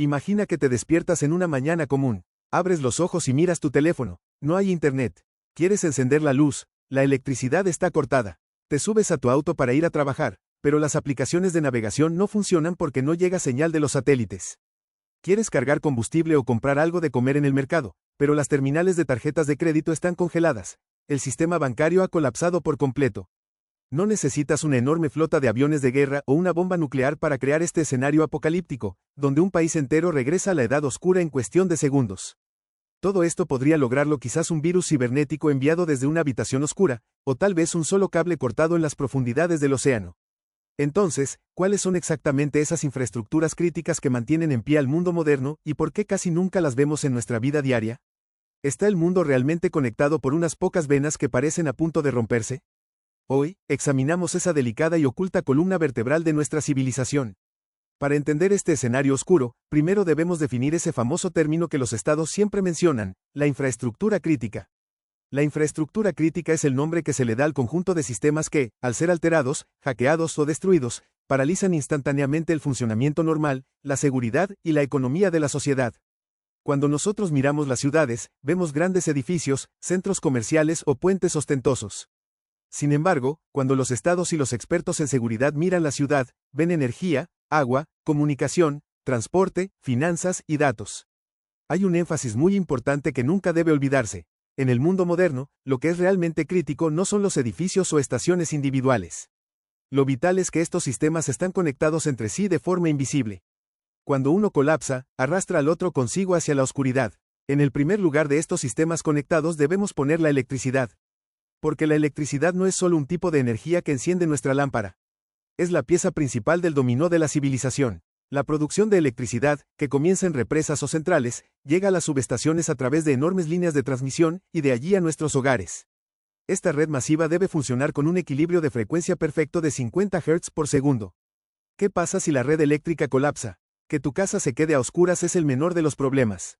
Imagina que te despiertas en una mañana común. Abres los ojos y miras tu teléfono. No hay internet. Quieres encender la luz. La electricidad está cortada. Te subes a tu auto para ir a trabajar, pero las aplicaciones de navegación no funcionan porque no llega señal de los satélites. Quieres cargar combustible o comprar algo de comer en el mercado, pero las terminales de tarjetas de crédito están congeladas. El sistema bancario ha colapsado por completo. No necesitas una enorme flota de aviones de guerra o una bomba nuclear para crear este escenario apocalíptico, donde un país entero regresa a la edad oscura en cuestión de segundos. Todo esto podría lograrlo quizás un virus cibernético enviado desde una habitación oscura, o tal vez un solo cable cortado en las profundidades del océano. Entonces, ¿cuáles son exactamente esas infraestructuras críticas que mantienen en pie al mundo moderno y por qué casi nunca las vemos en nuestra vida diaria? ¿Está el mundo realmente conectado por unas pocas venas que parecen a punto de romperse? Hoy, examinamos esa delicada y oculta columna vertebral de nuestra civilización. Para entender este escenario oscuro, primero debemos definir ese famoso término que los estados siempre mencionan, la infraestructura crítica. La infraestructura crítica es el nombre que se le da al conjunto de sistemas que, al ser alterados, hackeados o destruidos, paralizan instantáneamente el funcionamiento normal, la seguridad y la economía de la sociedad. Cuando nosotros miramos las ciudades, vemos grandes edificios, centros comerciales o puentes ostentosos. Sin embargo, cuando los estados y los expertos en seguridad miran la ciudad, ven energía, agua, comunicación, transporte, finanzas y datos. Hay un énfasis muy importante que nunca debe olvidarse. En el mundo moderno, lo que es realmente crítico no son los edificios o estaciones individuales. Lo vital es que estos sistemas están conectados entre sí de forma invisible. Cuando uno colapsa, arrastra al otro consigo hacia la oscuridad. En el primer lugar de estos sistemas conectados debemos poner la electricidad. Porque la electricidad no es solo un tipo de energía que enciende nuestra lámpara. Es la pieza principal del dominó de la civilización. La producción de electricidad, que comienza en represas o centrales, llega a las subestaciones a través de enormes líneas de transmisión y de allí a nuestros hogares. Esta red masiva debe funcionar con un equilibrio de frecuencia perfecto de 50 Hz por segundo. ¿Qué pasa si la red eléctrica colapsa? Que tu casa se quede a oscuras es el menor de los problemas.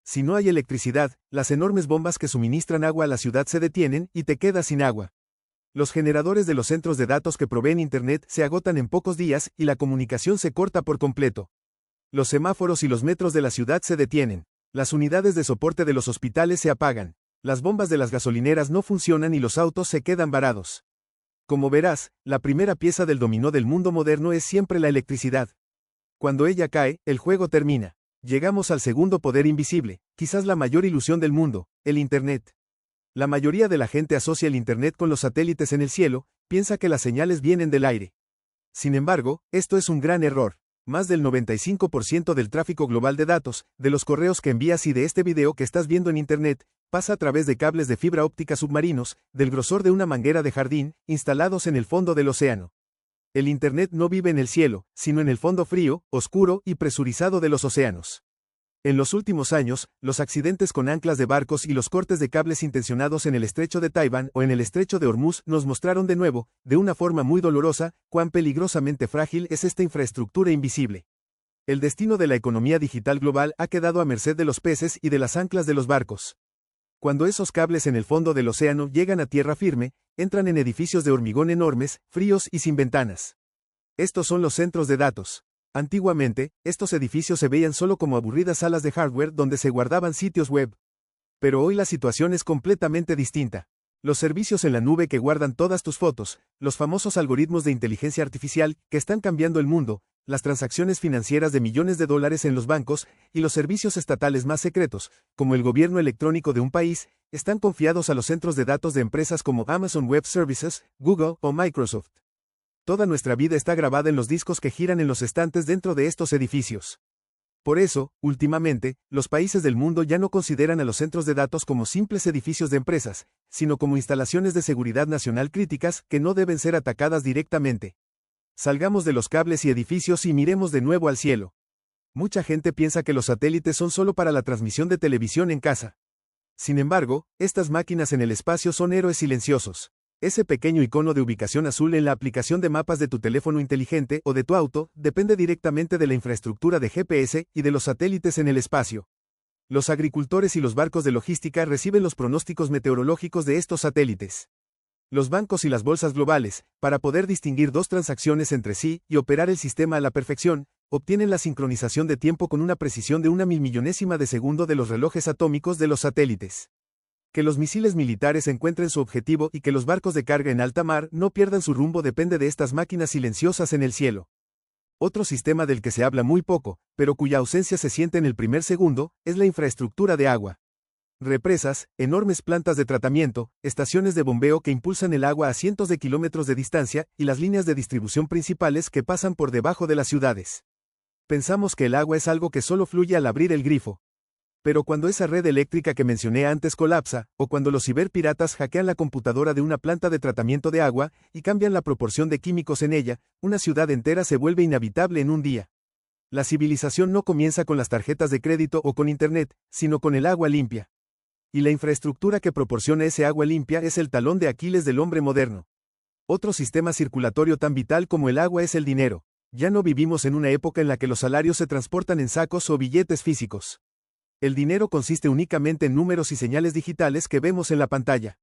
Si no hay electricidad, las enormes bombas que suministran agua a la ciudad se detienen y te quedas sin agua. Los generadores de los centros de datos que proveen Internet se agotan en pocos días y la comunicación se corta por completo. Los semáforos y los metros de la ciudad se detienen. Las unidades de soporte de los hospitales se apagan. Las bombas de las gasolineras no funcionan y los autos se quedan varados. Como verás, la primera pieza del dominó del mundo moderno es siempre la electricidad. Cuando ella cae, el juego termina. Llegamos al segundo poder invisible, quizás la mayor ilusión del mundo, el Internet. La mayoría de la gente asocia el Internet con los satélites en el cielo, piensa que las señales vienen del aire. Sin embargo, esto es un gran error. Más del 95% del tráfico global de datos, de los correos que envías y de este video que estás viendo en Internet, pasa a través de cables de fibra óptica submarinos, del grosor de una manguera de jardín, instalados en el fondo del océano. El Internet no vive en el cielo, sino en el fondo frío, oscuro y presurizado de los océanos. En los últimos años, los accidentes con anclas de barcos y los cortes de cables intencionados en el estrecho de Taiwán o en el estrecho de Hormuz nos mostraron de nuevo, de una forma muy dolorosa, cuán peligrosamente frágil es esta infraestructura invisible. El destino de la economía digital global ha quedado a merced de los peces y de las anclas de los barcos. Cuando esos cables en el fondo del océano llegan a tierra firme, entran en edificios de hormigón enormes, fríos y sin ventanas. Estos son los centros de datos. Antiguamente, estos edificios se veían solo como aburridas salas de hardware donde se guardaban sitios web. Pero hoy la situación es completamente distinta. Los servicios en la nube que guardan todas tus fotos, los famosos algoritmos de inteligencia artificial que están cambiando el mundo, las transacciones financieras de millones de dólares en los bancos y los servicios estatales más secretos, como el gobierno electrónico de un país, están confiados a los centros de datos de empresas como Amazon Web Services, Google o Microsoft. Toda nuestra vida está grabada en los discos que giran en los estantes dentro de estos edificios. Por eso, últimamente, los países del mundo ya no consideran a los centros de datos como simples edificios de empresas, sino como instalaciones de seguridad nacional críticas que no deben ser atacadas directamente. Salgamos de los cables y edificios y miremos de nuevo al cielo. Mucha gente piensa que los satélites son solo para la transmisión de televisión en casa. Sin embargo, estas máquinas en el espacio son héroes silenciosos. Ese pequeño icono de ubicación azul en la aplicación de mapas de tu teléfono inteligente o de tu auto depende directamente de la infraestructura de GPS y de los satélites en el espacio. Los agricultores y los barcos de logística reciben los pronósticos meteorológicos de estos satélites. Los bancos y las bolsas globales, para poder distinguir dos transacciones entre sí y operar el sistema a la perfección, obtienen la sincronización de tiempo con una precisión de 1.000.000.000ª de segundo de los relojes atómicos de los satélites. Que los misiles militares encuentren su objetivo y que los barcos de carga en alta mar no pierdan su rumbo depende de estas máquinas silenciosas en el cielo. Otro sistema del que se habla muy poco, pero cuya ausencia se siente en el primer segundo, es la infraestructura de agua. Represas, enormes plantas de tratamiento, estaciones de bombeo que impulsan el agua a cientos de kilómetros de distancia y las líneas de distribución principales que pasan por debajo de las ciudades. Pensamos que el agua es algo que solo fluye al abrir el grifo. Pero cuando esa red eléctrica que mencioné antes colapsa, o cuando los ciberpiratas hackean la computadora de una planta de tratamiento de agua y cambian la proporción de químicos en ella, una ciudad entera se vuelve inhabitable en un día. La civilización no comienza con las tarjetas de crédito o con Internet, sino con el agua limpia. Y la infraestructura que proporciona ese agua limpia es el talón de Aquiles del hombre moderno. Otro sistema circulatorio tan vital como el agua es el dinero. Ya no vivimos en una época en la que los salarios se transportan en sacos o billetes físicos. El dinero consiste únicamente en números y señales digitales que vemos en la pantalla.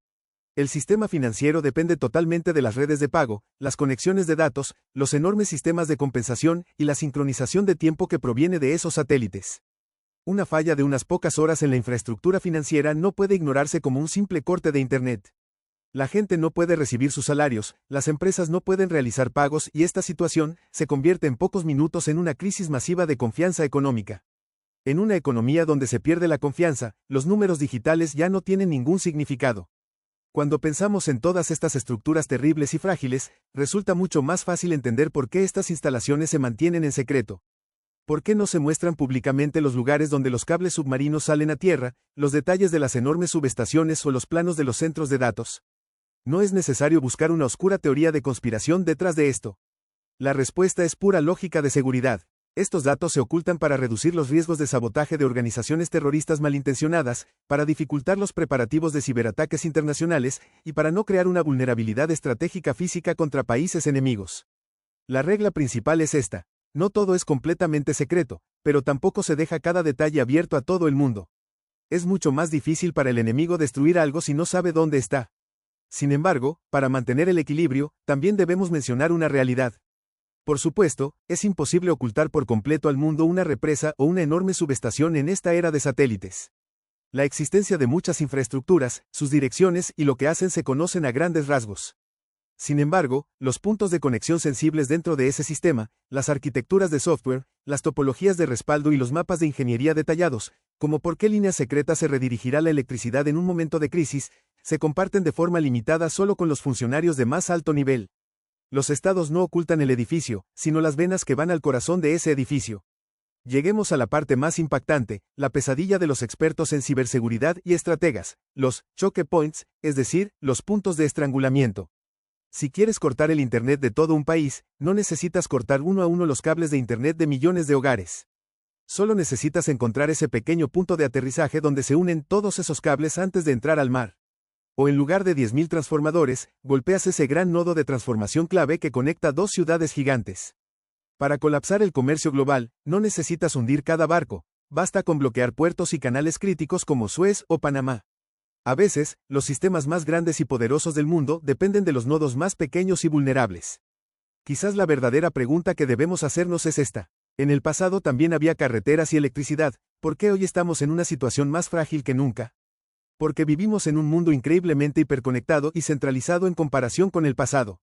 El sistema financiero depende totalmente de las redes de pago, las conexiones de datos, los enormes sistemas de compensación y la sincronización de tiempo que proviene de esos satélites. Una falla de unas pocas horas en la infraestructura financiera no puede ignorarse como un simple corte de Internet. La gente no puede recibir sus salarios, las empresas no pueden realizar pagos y esta situación se convierte en pocos minutos en una crisis masiva de confianza económica. En una economía donde se pierde la confianza, los números digitales ya no tienen ningún significado. Cuando pensamos en todas estas estructuras terribles y frágiles, resulta mucho más fácil entender por qué estas instalaciones se mantienen en secreto. ¿Por qué no se muestran públicamente los lugares donde los cables submarinos salen a tierra, los detalles de las enormes subestaciones o los planos de los centros de datos? No es necesario buscar una oscura teoría de conspiración detrás de esto. La respuesta es pura lógica de seguridad. Estos datos se ocultan para reducir los riesgos de sabotaje de organizaciones terroristas malintencionadas, para dificultar los preparativos de ciberataques internacionales y para no crear una vulnerabilidad estratégica física contra países enemigos. La regla principal es esta: no todo es completamente secreto, pero tampoco se deja cada detalle abierto a todo el mundo. Es mucho más difícil para el enemigo destruir algo si no sabe dónde está. Sin embargo, para mantener el equilibrio, también debemos mencionar una realidad. Por supuesto, es imposible ocultar por completo al mundo una represa o una enorme subestación en esta era de satélites. La existencia de muchas infraestructuras, sus direcciones y lo que hacen se conocen a grandes rasgos. Sin embargo, los puntos de conexión sensibles dentro de ese sistema, las arquitecturas de software, las topologías de respaldo y los mapas de ingeniería detallados, como por qué línea secreta se redirigirá la electricidad en un momento de crisis, se comparten de forma limitada solo con los funcionarios de más alto nivel. Los estados no ocultan el edificio, sino las venas que van al corazón de ese edificio. Lleguemos a la parte más impactante, la pesadilla de los expertos en ciberseguridad y estrategas, los choke points, es decir, los puntos de estrangulamiento. Si quieres cortar el Internet de todo un país, no necesitas cortar uno a uno los cables de Internet de millones de hogares. Solo necesitas encontrar ese pequeño punto de aterrizaje donde se unen todos esos cables antes de entrar al mar. O en lugar de 10.000 transformadores, golpeas ese gran nodo de transformación clave que conecta dos ciudades gigantes. Para colapsar el comercio global, no necesitas hundir cada barco, basta con bloquear puertos y canales críticos como Suez o Panamá. A veces, los sistemas más grandes y poderosos del mundo dependen de los nodos más pequeños y vulnerables. Quizás la verdadera pregunta que debemos hacernos es esta: en el pasado también había carreteras y electricidad, ¿por qué hoy estamos en una situación más frágil que nunca? Porque vivimos en un mundo increíblemente hiperconectado y centralizado en comparación con el pasado.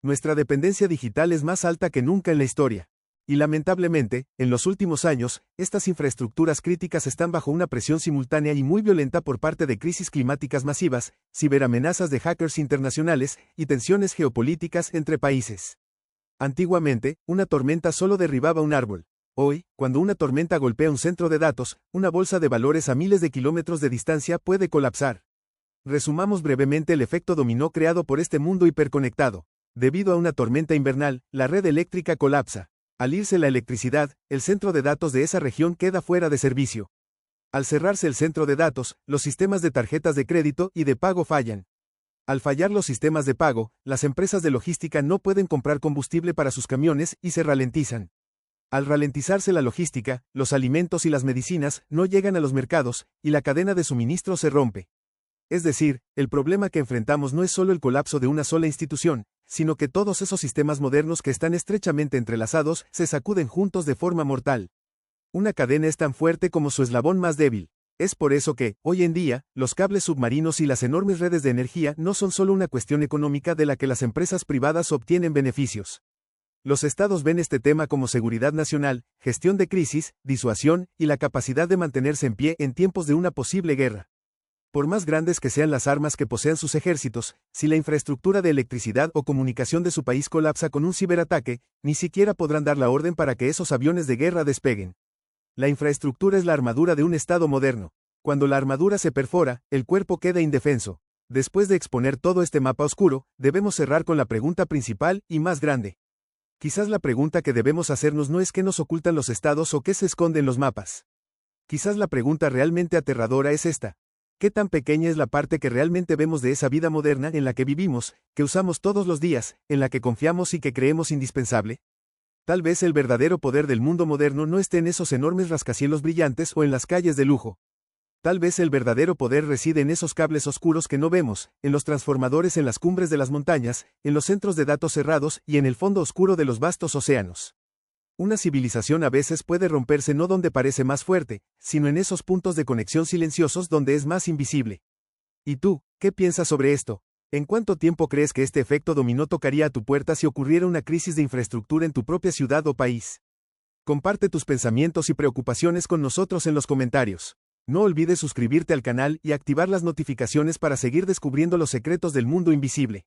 Nuestra dependencia digital es más alta que nunca en la historia. Y lamentablemente, en los últimos años, estas infraestructuras críticas están bajo una presión simultánea y muy violenta por parte de crisis climáticas masivas, ciberamenazas de hackers internacionales y tensiones geopolíticas entre países. Antiguamente, una tormenta solo derribaba un árbol. Hoy, cuando una tormenta golpea un centro de datos, una bolsa de valores a miles de kilómetros de distancia puede colapsar. Resumamos brevemente el efecto dominó creado por este mundo hiperconectado. Debido a una tormenta invernal, la red eléctrica colapsa. Al irse la electricidad, el centro de datos de esa región queda fuera de servicio. Al cerrarse el centro de datos, los sistemas de tarjetas de crédito y de pago fallan. Al fallar los sistemas de pago, las empresas de logística no pueden comprar combustible para sus camiones y se ralentizan. Al ralentizarse la logística, los alimentos y las medicinas no llegan a los mercados, y la cadena de suministro se rompe. Es decir, el problema que enfrentamos no es solo el colapso de una sola institución, sino que todos esos sistemas modernos que están estrechamente entrelazados se sacuden juntos de forma mortal. Una cadena es tan fuerte como su eslabón más débil. Es por eso que, hoy en día, los cables submarinos y las enormes redes de energía no son solo una cuestión económica de la que las empresas privadas obtienen beneficios. Los estados ven este tema como seguridad nacional, gestión de crisis, disuasión y la capacidad de mantenerse en pie en tiempos de una posible guerra. Por más grandes que sean las armas que posean sus ejércitos, si la infraestructura de electricidad o comunicación de su país colapsa con un ciberataque, ni siquiera podrán dar la orden para que esos aviones de guerra despeguen. La infraestructura es la armadura de un Estado moderno. Cuando la armadura se perfora, el cuerpo queda indefenso. Después de exponer todo este mapa oscuro, debemos cerrar con la pregunta principal y más grande. Quizás la pregunta que debemos hacernos no es qué nos ocultan los estados o qué se esconde en los mapas. Quizás la pregunta realmente aterradora es esta. ¿Qué tan pequeña es la parte que realmente vemos de esa vida moderna en la que vivimos, que usamos todos los días, en la que confiamos y que creemos indispensable? Tal vez el verdadero poder del mundo moderno no esté en esos enormes rascacielos brillantes o en las calles de lujo. Tal vez el verdadero poder reside en esos cables oscuros que no vemos, en los transformadores en las cumbres de las montañas, en los centros de datos cerrados y en el fondo oscuro de los vastos océanos. Una civilización a veces puede romperse no donde parece más fuerte, sino en esos puntos de conexión silenciosos donde es más invisible. ¿Y tú, qué piensas sobre esto? ¿En cuánto tiempo crees que este efecto dominó tocaría a tu puerta si ocurriera una crisis de infraestructura en tu propia ciudad o país? Comparte tus pensamientos y preocupaciones con nosotros en los comentarios. No olvides suscribirte al canal y activar las notificaciones para seguir descubriendo los secretos del mundo invisible.